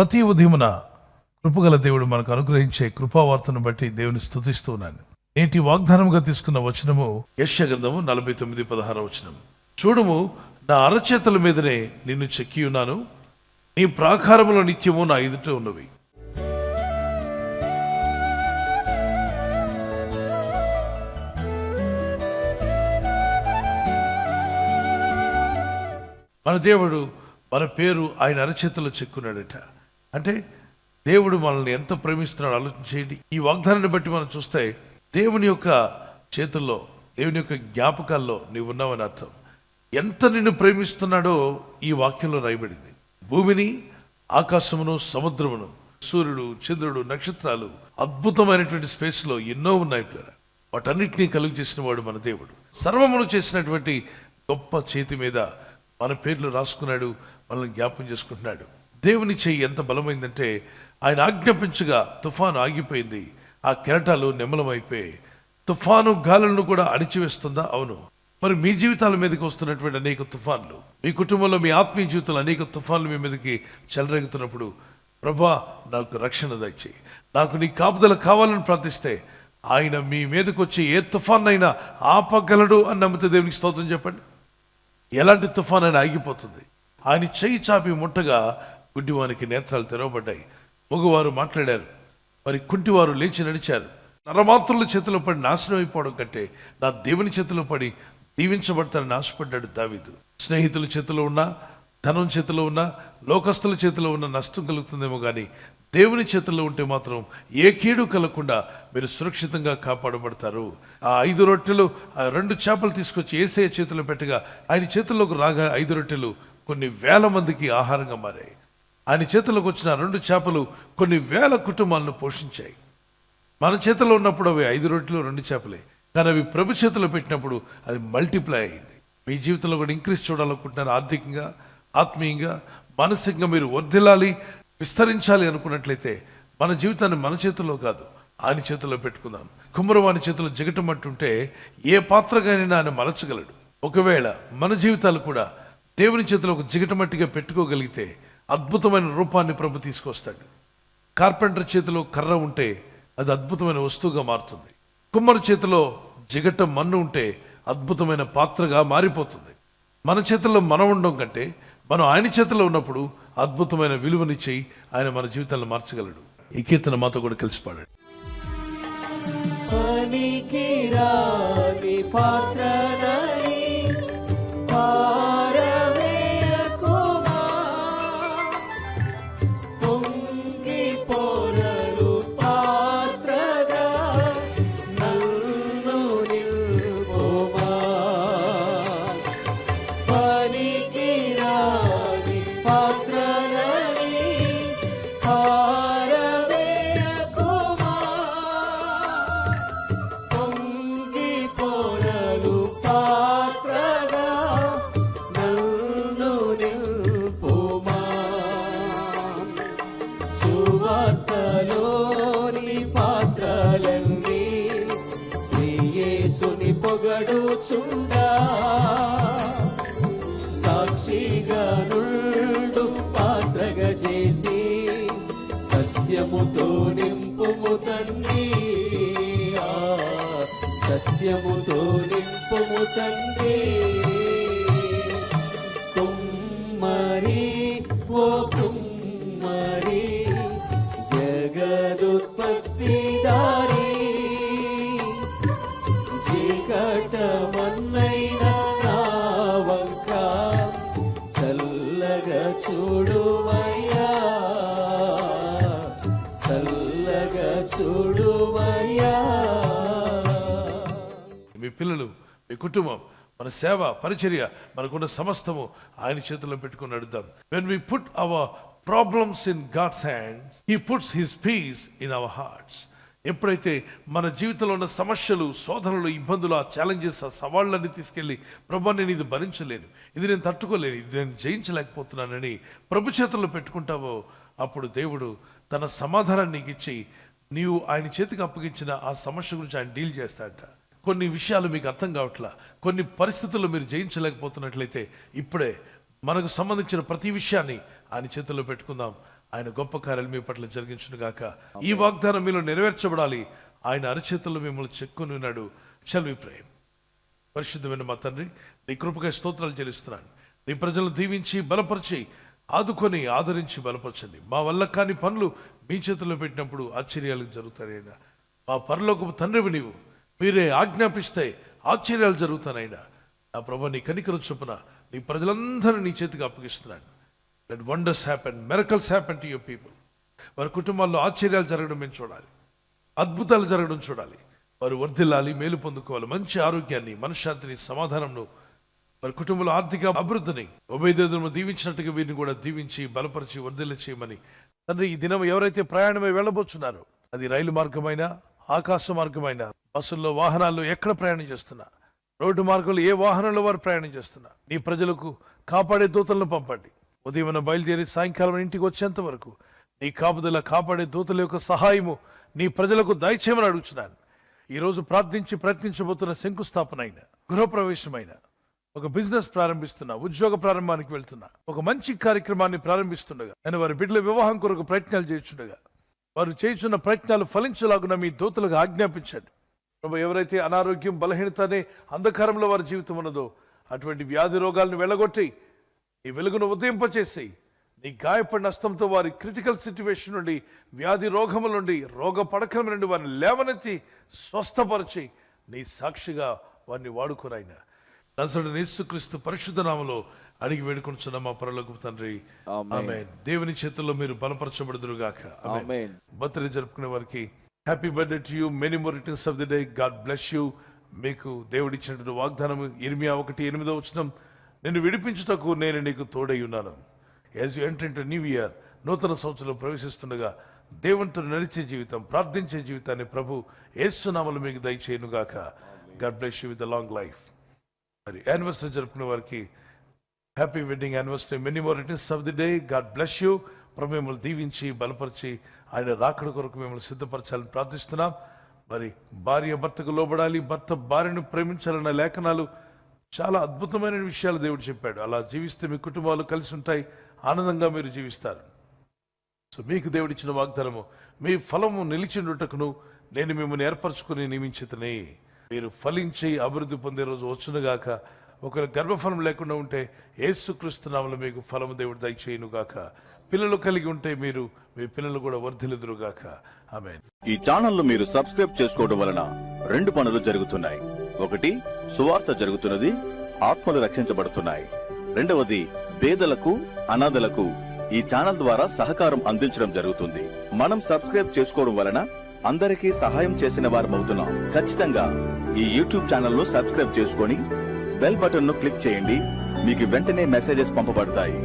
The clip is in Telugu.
ప్రతి ఉదయమున కృపగల దేవుడు మనకు అనుగ్రహించే కృపావార్తను బట్టి దేవుని స్తుతిస్తూ ఉన్నాను. నేటి వాగ్దానముగా తీసుకున్న వచనము యెషయా గ్రంథము 49:16 వచనం. చూడుము, నా అరచేతుల మీదనే నిన్ను చెక్కి ఉన్నాను, నీ ప్రాకారములో నిత్యము నా ఎదుట ఉన్నవి. మన దేవుడు మన పేరు ఆయన అరచేతుల్లో చెక్కున్నాడట. అంటే దేవుడు మనల్ని ఎంత ప్రేమిస్తున్నాడు ఆలోచన చేయండి. ఈ వాగ్దానాన్ని బట్టి మనం చూస్తే దేవుని యొక్క చేతుల్లో, దేవుని యొక్క జ్ఞాపకాల్లో నీవు ఉన్నావని అర్థం. ఎంత నిన్ను ప్రేమిస్తున్నాడో ఈ వాక్యంలో రాయబడింది. భూమిని, ఆకాశమును, సముద్రమును, సూర్యుడు, చంద్రుడు, నక్షత్రాలు, అద్భుతమైనటువంటి స్పేస్లో ఎన్నో ఉన్నాయి పిల్లరా. వాటన్నిటినీ కలుగు చేసిన వాడు మన దేవుడు. సర్వమును చేసినటువంటి గొప్ప చేతి మీద మన పేర్లు రాసుకున్నాడు, మనల్ని జ్ఞాపం చేసుకుంటున్నాడు. దేవుని చెయ్యి ఎంత బలమైందంటే ఆయన ఆజ్ఞాపించగా తుఫాను ఆగిపోయింది, ఆ కెరటాలు నిమ్మలమైపోయాయి. తుఫాను గాలులను కూడా అణిచివేస్తుందా? అవును. మరి మీ జీవితాల మీదకి వస్తున్నటువంటి అనేక తుఫాన్లు, మీ కుటుంబంలో, మీ ఆత్మీయ జీవితంలో అనేక తుఫాన్లు మీ మీదకి చెలరేగుతున్నప్పుడు, ప్రభా నాకు రక్షణ దయచేయి, నాకు నీ కాపుదల కావాలని ప్రార్థిస్తే ఆయన మీ మీదకి వచ్చి ఏ తుఫాన్నైనా ఆపగలడు అని నమ్మితే దేవునికి స్తోత్రం చెప్పండి. ఎలాంటి తుఫాన్ అయినా ఆగిపోతుంది. ఆయన చెయ్యి చాపి ముట్టగా గుడ్డివానికి నేత్రాలు తెరవబడ్డాయి, మగవారు మాట్లాడారు, మరి కుంటివారు లేచి నడిచారు. నరమాతుల చేతిలో పడి నాశనం అయిపోవడం కంటే నా దేవుని చేతిలో పడి దీవించబడతానని ఆశపడ్డాడు దావీదు. స్నేహితుల చేతిలో ఉన్నా, ధనం చేతిలో ఉన్నా, లోకస్తుల చేతిలో ఉన్న నష్టం కలుగుతుందేమో కానీ దేవుని చేతుల్లో ఉంటే మాత్రం ఏ కీడు కలగకుండా మీరు సురక్షితంగా కాపాడబడతారు. ఆ 5 రొట్టెలు, ఆ 2 చేపలు తీసుకొచ్చి యేసయ్య చేతిలో పెట్టగా ఆయన చేతుల్లోకి రాగా 5 రొట్టెలు కొన్ని వేల మందికి ఆహారంగా మారాయి. ఆయన చేతుల్లోకి వచ్చిన 2 చేపలు కొన్ని వేల కుటుంబాలను పోషించాయి. మన చేతిలో ఉన్నప్పుడు అవి 5 రొట్టెలు 2 చేపలే, కానీ అవి ప్రభు చేతిలో పెట్టినప్పుడు అది మల్టిప్లై అయింది. మీ జీవితంలో కూడా ఇంక్రీజ్ చూడాలనుకుంటున్నారు. ఆర్థికంగా, ఆత్మీయంగా, మానసికంగా మీరు వర్ధిల్లాలి, విస్తరించాలి అనుకున్నట్లయితే మన జీవితాన్ని మన చేతుల్లో కాదు, ఆయన చేతుల్లో పెట్టుకుందాం. కుమ్మరవాని చేతుల్లో జిగటమట్టుంటే ఏ పాత్రగానైనా ఆయన మలచగలడు. ఒకవేళ మన జీవితాలు కూడా దేవుని చేతిలో ఒక జిగటమట్టిగా పెట్టుకోగలిగితే అద్భుతమైన రూపాన్ని ప్రభు తీసుకొస్తాడు. కార్పెంటర్ చేతిలో కర్ర ఉంటే అది అద్భుతమైన వస్తువుగా మారుతుంది. కుమ్మరి చేతిలో జిగట మన్ను ఉంటే అద్భుతమైన పాత్రగా మారిపోతుంది. మన చేతుల్లో మనం ఉండడం కంటే మనం ఆయన చేతిలో ఉన్నప్పుడు అద్భుతమైన విలువనిచ్చి ఆయన మన జీవితాలను మార్చగలడు. ఈ కీర్తన మాతో కూడా కలిసి పాడండి. సాక్షిగా నుండు పాత్రగా చేసి సత్యముతో నింపుము తండ్రి, సత్యముతో నింపుము తండ్రి. కుమ్మరి ఓ కుమ్మరి, జగదుత్పత్తి దారి, జిగటమన్నైన నా వంక చల్లగా చూడువయ్యా, చల్లగా చూడువయ్యా. మీ పిల్లలు, మీ కుటుంబం, మన సేవ, పరిచర్య, మనకున్న సమస్తము ఆయన చేతుల్లో పెట్టుకుని నడుద్దాం. When we put our problems in God's hands, He puts His peace in our hearts. ఎప్పుడైతే మన జీవితంలో ఉన్న సమస్యలు, శోధనలు, ఇబ్బందులు, ఆ ఛాలెంజెస్, ఆ సవాళ్ళని తీసుకెళ్ళి ప్రభు నేను ఇది భరించలేను, ఇది నేను తట్టుకోలేను, ఇది నేను జయించలేకపోతున్నానని ప్రభు చేతుల్లో పెట్టుకుంటావో అప్పుడు దేవుడు తన సమాధానాన్ని నీకు ఇచ్చి నీవు ఆయన చేతికి అప్పగించిన ఆ సమస్య గురించి ఆయన డీల్ చేస్తాడట. కొన్ని విషయాలు మీకు అర్థం కావట్లా, కొన్ని పరిస్థితుల్లో మీరు జయించలేకపోతున్నట్లయితే ఇప్పుడే మనకు సంబంధించిన ప్రతి విషయాన్ని ఆయన చేతుల్లో పెట్టుకుందాం. ఆయన గొప్ప కార్యాలు మీ పట్ల జరిగించును గాక. ఈ వాగ్దానం మీలో నెరవేర్చబడాలి. ఆయన అరచేతుల్లో మిమ్మల్ని చెక్కుని ఉన్నాడు. షల్ వి ప్రే. పరిశుద్ధమైన మా తండ్రి, నీ కృపగా స్తోత్రాలు చెల్లిస్తున్నాను. నీ ప్రజలను దీవించి బలపరిచి ఆదుకొని ఆదరించి బలపరచండి. మా వల్ల కాని పనులు మీ చేతుల్లో పెట్టినప్పుడు ఆశ్చర్యాలు జరుగుతాయైనా. మా పరలోకపు తండ్రివి నీవు, మీరే ఆజ్ఞాపిస్తే ఆశ్చర్యాలు జరుగుతానైనా. నా ప్రభు, నీ కనికరం చొప్పున నీ ప్రజలందరూ నీ చేతికి అప్పగిస్తున్నాను. Let wonders happen, miracles happen to your people. వారి కుటుంబాల్లో ఆశ్చర్యాలు జరగడం మేము చూడాలి, అద్భుతాలు జరగడం చూడాలి. వారు వర్ధిల్లాలి, మేలు పొందుకోవాలి, మంచి ఆరోగ్యాన్ని, మనశ్శాంతిని, సమాధానంను, వారి కుటుంబంలో ఆర్థిక అభివృద్ధిని ఉభయదేవులను దీవించినట్టుగా వీరిని కూడా దీవించి బలపరిచి వర్ధిల్ల చేయమని తండ్రి, ఈ దినం ఎవరైతే ప్రయాణమై వెళ్ళబోతున్నారో, అది రైలు మార్గమైనా, ఆకాశ మార్గమైనా, బస్సుల్లో, వాహనాల్లో ఎక్కడ ప్రయాణం చేస్తున్నా, రోడ్డు మార్గంలో ఏ వాహనంలో వారు ప్రయాణం చేస్తున్నా, నీ ప్రజలకు కాపాడే దూతలను పంపండి. ఉదయం బయలుదేరి సాయంకాలం ఇంటికి వచ్చేంత వరకు నీ కాపుదల, కాపాడే దూతల యొక్క సహాయము నీ ప్రజలకు దయచేయమని అడుగుతున్నాను. ఈరోజు ప్రార్థించి ప్రయత్నించబోతున్న శంకుస్థాపన అయినా, గృహప్రవేశమైన, ఒక బిజినెస్ ప్రారంభిస్తున్నా, ఉద్యోగ ప్రారంభానికి వెళ్తున్నా, ఒక మంచి కార్యక్రమాన్ని ప్రారంభిస్తుండగా, నేను వారి బిడ్డల వివాహం కొరకు ప్రయత్నాలు చేస్తుండగా, వారు చేస్తున్న ప్రయత్నాలు ఫలించలాగున మీ దూతలకు ఆజ్ఞాపించండి. ప్రభు, ఎవరైతే అనారోగ్యం, బలహీనత అనే అంధకారంలో వారి జీవితం ఉన్నదో, అటువంటి వ్యాధి రోగాలను వెళ్ళగొట్టి నీ వెలుగును ఉదయింపచేసి, నీ గాయపడిన హస్తంతో వారి క్రిటికల్ సిచ్యువేషన్ నుండి, వ్యాధి రోగముల నుండి, రోగ పడకల నుండి వారిని లేవనెత్తి స్వస్థపరిచి నీ సాక్షిగా వారిని వాడుకోరాయినా. నజరేయుడైన యేసుక్రీస్తు పరిశుద్ధ నామములో అడిగి వేడుకొనుచున్న మా పరలోకపు తండ్రి, ఆమేన్. దేవుని చేతుల్లో మీరు బలపరచబడుదురుగాక. ఆమేన్. బర్త్డే జరుపుకునే వారికి happy birthday to you, many more returns of the day, God bless you. మీకు దేవుడిచ్చినటువంటి వాగ్దానం ఇర్మియా 1:8 నిన్ను విడిపించుటకు నేను నీకు తోడై ఉన్నాను. As you enter into new year, నూతన సంవత్సరంలో ప్రవేశిస్తుండగా దేవునితో నడిచే జీవితం, ప్రార్థించే జీవితాన్ని ప్రభు యేసు నామములో మీకు దయచేయునుగాక. God bless you with a long life. మరి యానివర్సరీ జరుపుకునే వారికి happy wedding anniversary, many more returns of the day, God bless you. ప్రభు మిమ్మల్ని దీవించి బలపరిచి ఆయన రాకడ కొరకు మిమ్మల్ని సిద్ధపరచాలని ప్రార్థిస్తున్నాం. మరి భార్య భర్తకు లోబడాలి, భర్త భార్యను ప్రేమించాలన్న లేఖనాలు చాలా అద్భుతమైన విషయాలు దేవుడు చెప్పాడు. అలా జీవిస్తే మీ కుటుంబాలు కలిసి ఉంటాయి, ఆనందంగా మీరు జీవిస్తారు. సో మీకు దేవుడిచ్చిన వాగ్దానము, మీ ఫలము నిలిచిండుటకును నేను మిమ్మల్ని ఏర్పరచుకుని నియమించితనే. మీరు ఫలించి అభివృద్ధి పొందే రోజు వచ్చునుగాక. ఒకవేళ గర్భఫలం లేకుండా ఉంటే యేసుక్రీస్తు నామములో మీకు ఫలము దేవుడు దయచేయునుగాక. పిల్లలు కలిగి ఉంటే మీరు, మీ పిల్లలు కూడా వర్ధిల్లుదురుగాక. ఆమేన్. ఈ ఛానల్ మీరు సబ్స్క్రైబ్ చేసుకోవడం వలన 2 పనులు జరుగుతున్నాయి. ఒకటి, సువార్త జరుగుతున్నది, ఆత్మలు రక్షించబడుతున్నాయి. రెండవది, పేదలకు, అనాథలకు ఈ ఛానల్ ద్వారా సహకారం అందించడం జరుగుతుంది. మనం సబ్స్క్రైబ్ చేసుకోవడం వలన అందరికీ సహాయం చేసిన వారమవుతున్నాం. ఖచ్చితంగా ఈ యూట్యూబ్ ఛానల్ ను సబ్స్క్రైబ్ చేసుకొని బెల్ బటన్ ను క్లిక్ చేయండి. మీకు వెంటనే మెసేజెస్ పంపబడతాయి.